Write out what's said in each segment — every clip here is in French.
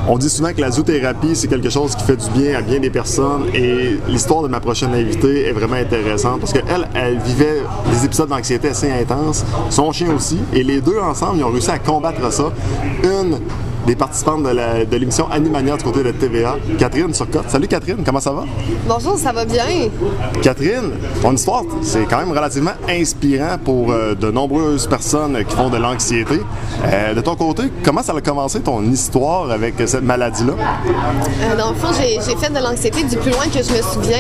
On dit souvent que la zoothérapie, c'est quelque chose qui fait du bien à bien des personnes et l'histoire de ma prochaine invitée est vraiment intéressante parce qu'elle, elle vivait des épisodes d'anxiété assez intenses, son chien aussi, et les deux ensemble, ils ont réussi à combattre ça. Une des participantes de l'émission Animania du côté de TVA, Catherine Turcotte. Salut Catherine, comment ça va? Bonjour, ça va bien. Catherine, ton histoire, c'est quand même relativement inspirant pour de nombreuses personnes qui font de l'anxiété. De ton côté, comment ça a commencé ton histoire avec cette maladie-là? Dans le fond, j'ai fait de l'anxiété du plus loin que je me souviens.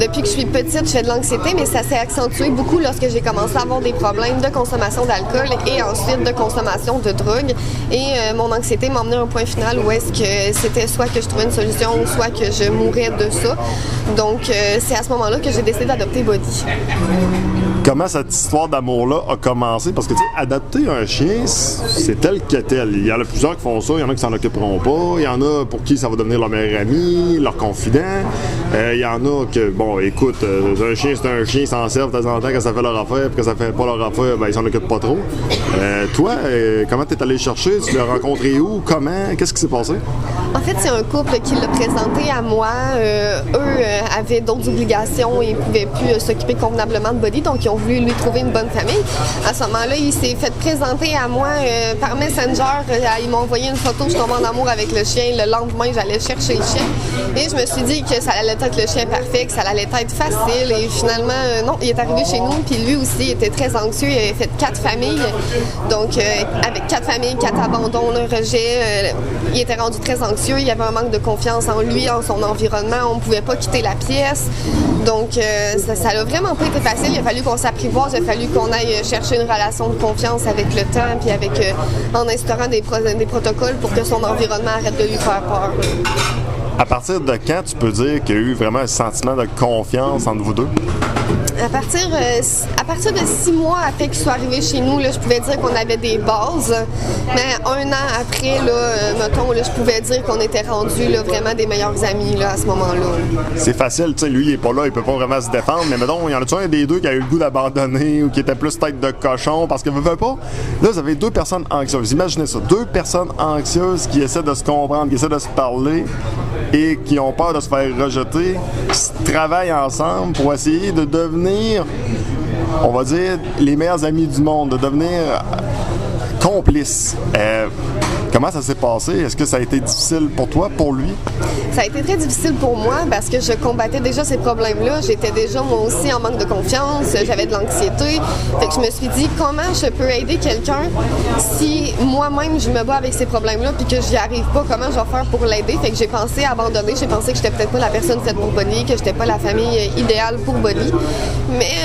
Depuis que je suis petite, je fais de l'anxiété, mais ça s'est accentué beaucoup lorsque j'ai commencé à avoir des problèmes de consommation d'alcool et ensuite de consommation de drogue. Et mon anxiété m'a emmené à un point final où est-ce que c'était soit que je trouvais une solution, soit que je mourrais de ça. Donc, c'est à ce moment-là que j'ai décidé d'adopter Buddy. Comment cette histoire d'amour-là a commencé? Parce que, tu sais, adopter un chien, c'est tel que tel. Il y en a plusieurs qui font ça, il y en a qui s'en occuperont pas, il y en a pour qui ça va devenir leur meilleur ami, leur confident. Il y en a que, bon, écoute, un chien, c'est un chien, ils s'en servent de temps en temps quand ça fait leur affaire, puis quand ça fait pas leur affaire, ben ils s'en occupent pas trop. Toi, comment t'es allé chercher? Tu l'as rencontré où? Comment? Qu'est-ce qui s'est passé? En fait, c'est un couple qui l'a présenté à moi. Eux avaient d'autres obligations et ne pouvaient plus s'occuper convenablement de Buddy, donc ils ont voulu lui trouver une bonne famille. À ce moment-là, il s'est fait présenter à moi par Messenger. Ils m'ont envoyé une photo, je tombe en amour avec le chien. Le lendemain, j'allais chercher le chien. Et je me suis dit que ça allait être le chien parfait, que ça allait être facile. Et finalement, non, il est arrivé chez nous. Puis lui aussi, il était très anxieux. Il avait fait 4 familles. Donc, avec 4 familles, 4 abandons, un rejet, il était rendu très anxieux. Il y avait un manque de confiance en lui, en son environnement. On ne pouvait pas quitter la pièce. Donc, ça n'a vraiment pas été facile. Il a fallu qu'on s'apprivoise. Il a fallu qu'on aille chercher une relation de confiance avec le temps, puis avec, en instaurant des protocoles pour que son environnement arrête de lui faire peur. À partir de quand tu peux dire qu'il y a eu vraiment un sentiment de confiance entre vous deux? À partir de 6 mois après qu'il soit arrivé chez nous, là, je pouvais dire qu'on avait des bases. Mais 1 an après, là, mettons, là, je pouvais dire qu'on était rendus là, vraiment des meilleurs amis là, à ce moment-là. C'est facile, tu sais, lui, il est pas là, il peut pas vraiment se défendre. Mais mettons, il y en a-tu un des deux qui a eu le goût d'abandonner ou qui était plus tête de cochon parce que veut pas? Là, vous avez 2 personnes anxieuses. Imaginez ça, 2 personnes anxieuses qui essaient de se comprendre, qui essaient de se parler et qui ont peur de se faire rejeter, qui travaillent ensemble pour essayer de devenir, on va dire, les meilleurs amis du monde, de devenir complices. Comment ça s'est passé? Est-ce que ça a été difficile pour toi, pour lui? Ça a été très difficile pour moi parce que je combattais déjà ces problèmes-là. J'étais déjà, moi aussi, en manque de confiance. J'avais de l'anxiété. Fait que je me suis dit, comment je peux aider quelqu'un si moi-même, je me bats avec ces problèmes-là puis que j'y arrive pas? Comment je vais faire pour l'aider? Fait que j'ai pensé à abandonner. J'ai pensé que j'étais peut-être pas la personne faite pour Buddy, que j'étais pas la famille idéale pour Buddy. Mais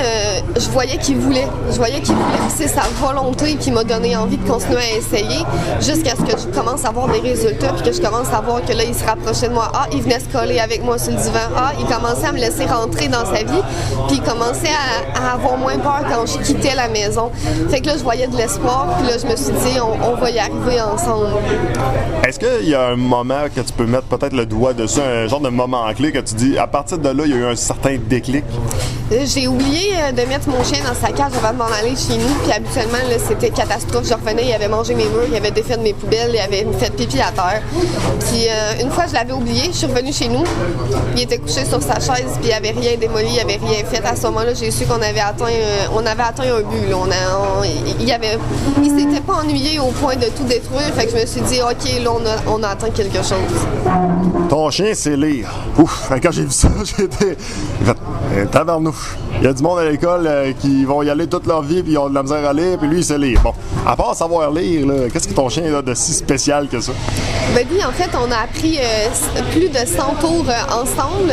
je voyais qu'il voulait. Je voyais qu'il voulait. C'est sa volonté qui m'a donné envie de continuer à essayer jusqu'à ce que je commence à avoir des résultats puis que je commence à voir que là, il se rapprochait de moi. Ah, il venait se coller avec moi sur le divan. Ah, il commençait à me laisser rentrer dans sa vie puis il commençait à avoir moins peur quand je quittais la maison. Fait que là, je voyais de l'espoir puis là, je me suis dit, on va y arriver ensemble. Est-ce qu'il y a un moment que tu peux mettre peut-être le doigt dessus, un genre de moment clé que tu dis, à partir de là, il y a eu un certain déclic? J'ai oublié de mettre mon chien dans sa cage avant de m'en aller chez nous. Puis habituellement, là, c'était catastrophe. Je revenais, il avait mangé mes murs, il avait défait de mes poubelles, il avait fait pipi à terre. Puis une fois, je l'avais oublié. Je suis revenue chez nous. Il était couché sur sa chaise, puis il avait rien démoli, il avait rien fait. À ce moment-là, j'ai su qu'on avait atteint, un but. Là. Il s'était pas ennuyé au point de tout détruire. Fait que je me suis dit, OK, là, on a atteint quelque chose. Ton chien, c'est lire. Ouf! Quand j'ai vu ça, j'étais... tabarnouche. Il y a du monde à l'école qui vont y aller toute leur vie puis ils ont de la misère à lire, puis lui, il sait lire. Bon, à part savoir lire, là, qu'est-ce que ton chien a de si spécial que ça? Buddy, en fait, on a appris plus de 100 tours ensemble.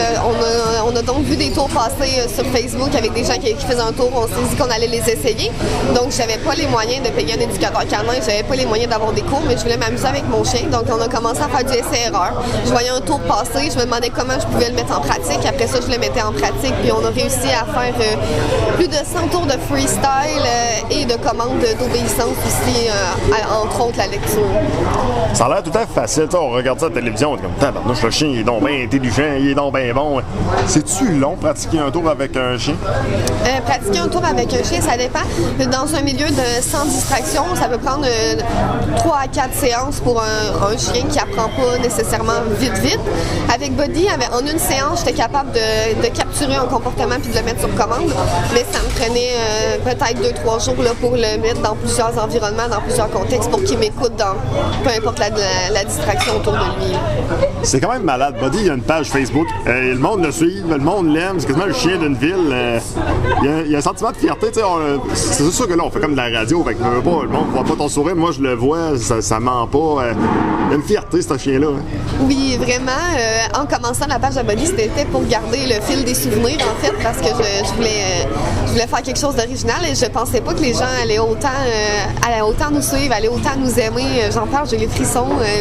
On a donc vu des tours passer sur Facebook avec des gens qui faisaient un tour. On s'est dit qu'on allait les essayer. Donc, j'avais pas les moyens de payer un éducateur canin. J'avais pas les moyens d'avoir des cours, mais je voulais m'amuser avec mon chien. Donc, on a commencé à faire du essai-erreur. Je voyais un tour passer. Je me demandais comment je pouvais le mettre en pratique. Après ça, je le mettais en pratique. Puis, on a réussi à faire plus de 100 tours de freestyle et de commandes d'obéissance aussi, entre autres la lecture. Ça a l'air tout à fait facile. T'sais, on regarde ça à la télévision, on est comme, tabarnouche, le chien, il est donc bien intelligent, il est donc bien bon. C'est-tu long, pratiquer un tour avec un chien? Pratiquer un tour avec un chien, ça dépend. Dans un milieu sans distraction, ça peut prendre 3 à 4 séances pour un chien qui apprend pas nécessairement vite. Avec Buddy, en une séance, j'étais capable de capturer un comportement puis de le mettre sur commande, mais ça me prenait peut-être 2-3 jours là, pour le mettre dans plusieurs environnements, dans plusieurs contextes, pour qu'il m'écoute dans peu importe la distraction autour de lui. C'est quand même malade. Buddy, il y a une page Facebook. Le monde le suit, le monde l'aime. C'est quasiment le chien d'une ville. Il y a un sentiment de fierté. C'est sûr que là, on fait comme de la radio. Fait que le monde ne voit pas ton sourire. Moi, je le vois. Ça ment pas. Il y a une fierté, ce chien-là. Hein. Oui, vraiment. En commençant la page de Buddy, c'était pour garder le fil des souvenirs, en fait, parce que je voulais faire quelque chose d'original et je pensais pas que les gens allaient autant nous suivre, allaient autant nous aimer. J'en parle, j'ai les frissons.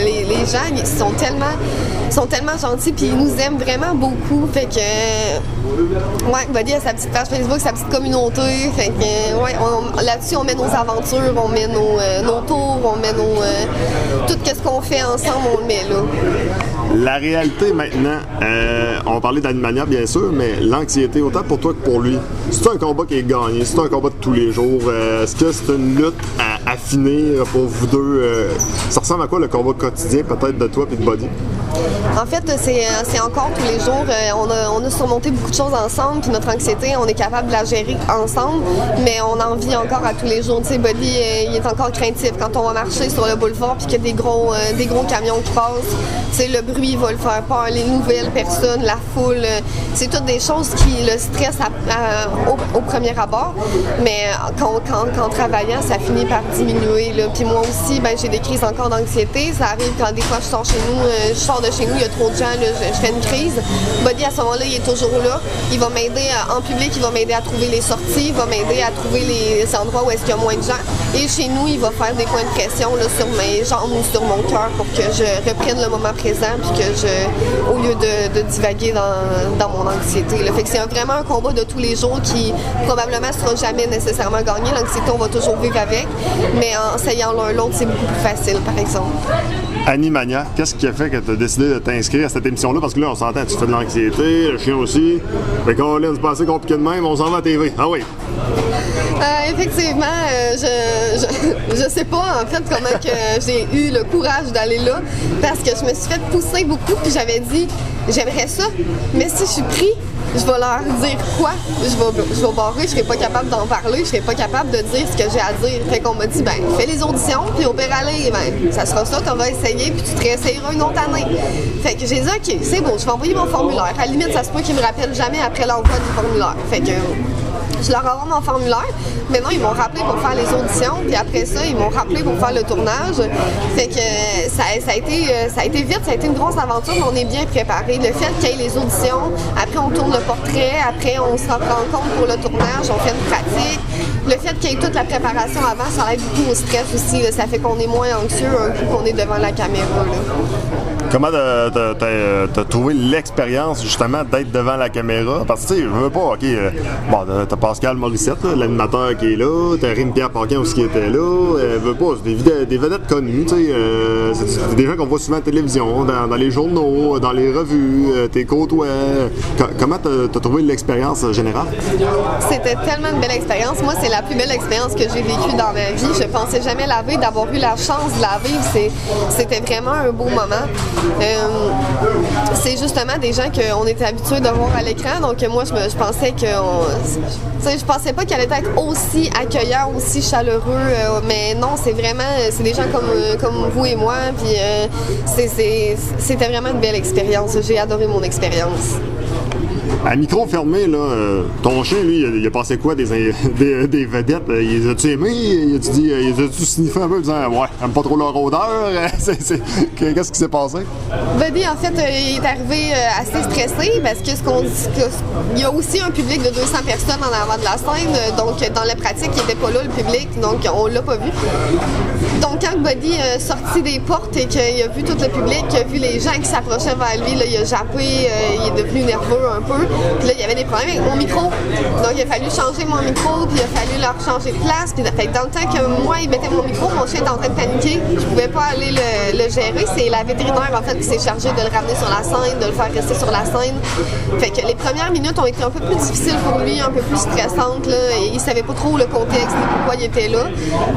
Les gens, ils sont tellement gentils puis ils nous aiment vraiment beaucoup. Fait que, ouais, Buddy a sa petite page Facebook, sa petite communauté. Fait que, ouais, là-dessus, on met nos aventures, on met nos tours, on met tout ce qu'on fait ensemble, on le met là. La réalité maintenant, on parlait d'Animania bien sûr, mais l'anxiété, autant pour toi que pour lui, c'est un combat qui est gagné, c'est un combat de tous les jours. Est-ce que c'est une lutte à finir pour vous deux? Ça ressemble à quoi le combat quotidien peut-être de toi et de Buddy? En fait, c'est encore tous les jours. On a surmonté beaucoup de choses ensemble, puis notre anxiété, on est capable de la gérer ensemble, mais on en vit encore à tous les jours. Tu sais, Buddy, il est encore craintif quand on va marcher sur le boulevard puis qu'il y a des gros camions qui passent. Tu sais, le bruit va le faire peur, les nouvelles personnes, la foule. C'est toutes des choses qui le stressent au premier abord, mais qu'en travaillant, ça finit par diminuer. Là. Puis moi aussi, j'ai des crises encore d'anxiété. Ça arrive quand des fois je sors de chez nous, il y a trop de gens, là, je fais une crise. Buddy, à ce moment-là, il est toujours là. Il va m'aider en public, il va m'aider à trouver les sorties, il va m'aider à trouver les endroits où est-ce qu'il y a moins de gens. Et chez nous, il va faire des points de pression là, sur mes jambes ou sur mon cœur pour que je reprenne le moment présent puis que au lieu de divaguer dans mon anxiété. Là. Fait que c'est vraiment un combat de tous les jours qui probablement ne sera jamais nécessairement gagné. L'anxiété, on va toujours vivre avec, mais en essayant l'un l'autre, c'est beaucoup plus facile, par exemple. Animania, qu'est-ce qui a fait que tu as décidé de t'inscrire à cette émission-là? Parce que là, on s'entend, tu fais de l'anxiété, le chien aussi. Fait qu'on laisse passer compliqué de même, on s'en va à TV. Ah oui! Effectivement, je sais pas en fait comment que j'ai eu le courage d'aller là parce que je me suis fait pousser beaucoup puis j'avais dit j'aimerais ça, mais si je suis pris, je vais leur dire quoi? Je vais barrer, je serai pas capable d'en parler, je serai pas capable de dire ce que j'ai à dire. Fait qu'on m'a dit, fais les auditions, puis au pire aller, ça sera ça, tu vas essayer, puis tu te réessayeras une autre année. Fait que j'ai dit, OK, c'est bon, je vais envoyer mon formulaire. À la limite, ça se peut qu'ils me rappellent jamais après l'envoi du formulaire. Fait que je leur envoie mon formulaire. Maintenant, ils m'ont rappelé pour faire les auditions, puis après ça, ils m'ont rappelé pour faire le tournage. Fait que ça a été vite, ça a été une grosse aventure, mais on est bien préparé. Le fait qu'il y ait les auditions, après on tourne le portrait, après on se rencontre pour le tournage, on fait une pratique. Le fait qu'il y ait toute la préparation avant, ça aide beaucoup au stress aussi. Là. Ça fait qu'on est moins anxieux un coup qu'on est devant la caméra. Là. Comment t'as trouvé l'expérience, justement, d'être devant la caméra? Parce que, tu sais, je veux pas, OK, t'as Pascal Morissette, là, l'animateur qui est là, t'as Rémi-Pierre Paquin aussi qui était là, veux pas, c'est des vedettes connues, tu sais, c'est des gens qu'on voit souvent à la télévision, dans les journaux, dans les revues, t'es côtoies. Comment t'as trouvé l'expérience générale? C'était tellement une belle expérience. Moi, c'est la plus belle expérience que j'ai vécue dans ma vie. Je pensais jamais la vivre, d'avoir eu la chance de la vivre. C'était vraiment un beau moment. C'est justement des gens qu'on était habitués de voir à l'écran, donc moi je pensais que je pensais pas qu'elle allait être aussi accueillant, aussi chaleureux, mais non, c'est des gens comme vous et moi, puis c'était vraiment une belle expérience. J'ai adoré mon expérience. À micro fermé, là, ton chien, lui, il a passé quoi des vedettes? Il a-tu aimé? Il a-tu sniffé un peu en disant « Ouais, j'aime pas trop leur odeur? » Qu'est-ce qui s'est passé? Buddy, en fait, il est arrivé assez stressé parce que il y a aussi un public de 200 personnes en avant de la scène, donc dans la pratique, il était pas là, le public, donc on l'a pas vu. Donc quand Buddy est sorti des portes et qu'il a vu tout le public, qu'il a vu les gens qui s'approchaient vers lui, là, il a jappé, il est devenu nerveux un peu. Puis là, il y avait des problèmes avec mon micro. Donc, il a fallu changer mon micro, puis il a fallu leur changer de place. Puis fait que dans le temps que moi, ils mettaient mon micro, mon chien était en train de paniquer. Je pouvais pas aller le gérer. C'est la vétérinaire, en fait, qui s'est chargée de le ramener sur la scène, de le faire rester sur la scène. Fait que les premières minutes ont été un peu plus difficiles pour lui, un peu plus stressantes. Là, et il savait pas trop le contexte et pourquoi il était là.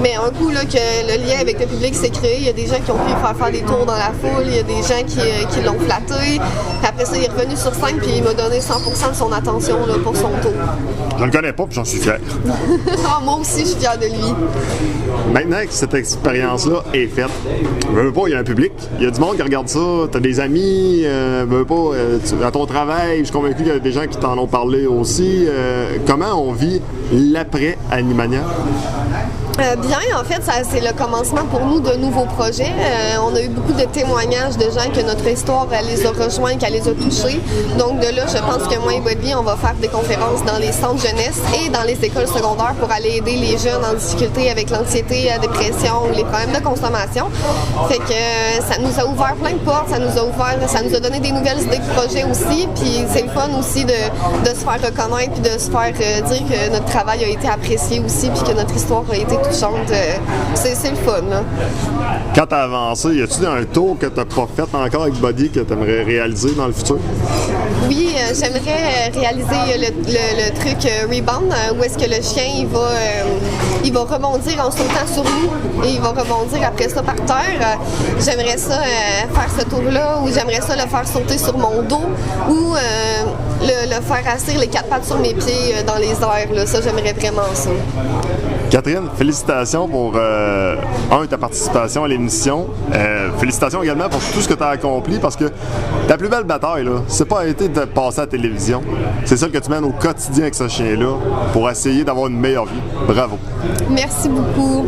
Mais un coup là, que le lien avec le public s'est créé, il y a des gens qui ont pu faire des tours dans la foule, il y a des gens qui l'ont flatté. Puis après ça, il est revenu sur scène puis il m'a donné 100% de son attention là, pour son tour. Je ne le connais pas puis j'en suis fier. Moi aussi, je suis fière de lui. Maintenant que cette expérience-là est faite, veux pas, il y a un public, il y a du monde qui regarde ça, tu as des amis, veux pas, à ton travail, je suis convaincu qu'il y a des gens qui t'en ont parlé aussi. Comment on vit l'après-Animania? Bien, en fait, c'est le commencement pour nous de nouveaux projets. On a eu beaucoup de témoignages de gens que notre histoire elle les a rejoints, qu'elle les a touchés. Donc de là, je pense que moi et Bobby, on va faire des conférences dans les centres jeunesse et dans les écoles secondaires pour aller aider les jeunes en difficulté avec l'anxiété, la dépression ou les problèmes de consommation. Fait que ça nous a ouvert plein de portes, ça nous a donné des nouvelles idées de projets aussi. Puis c'est le fun aussi de se faire reconnaître puis de se faire dire que notre travail a été apprécié aussi puis que notre histoire a été touchante. C'est le fun. Là. Quand tu as avancé, y a-tu un tour que tu n'as pas fait encore avec Buddy que tu aimerais réaliser dans le futur? Oui, j'aimerais réaliser le truc Rebound, où est-ce que le chien il va rebondir en sautant sur nous et il va rebondir après ça par terre. J'aimerais ça faire ce tour-là ou j'aimerais ça le faire sauter sur mon dos ou le faire asseoir les 4 pattes sur mes pieds dans les airs. Là. Ça, j'aimerais vraiment ça. Catherine, félicitations pour ta participation à l'émission. Félicitations également pour tout ce que tu as accompli parce que ta plus belle bataille, là, c'est pas été de passer à la télévision. C'est celle que tu mènes au quotidien avec ce chien-là pour essayer d'avoir une meilleure vie. Bravo. Merci beaucoup.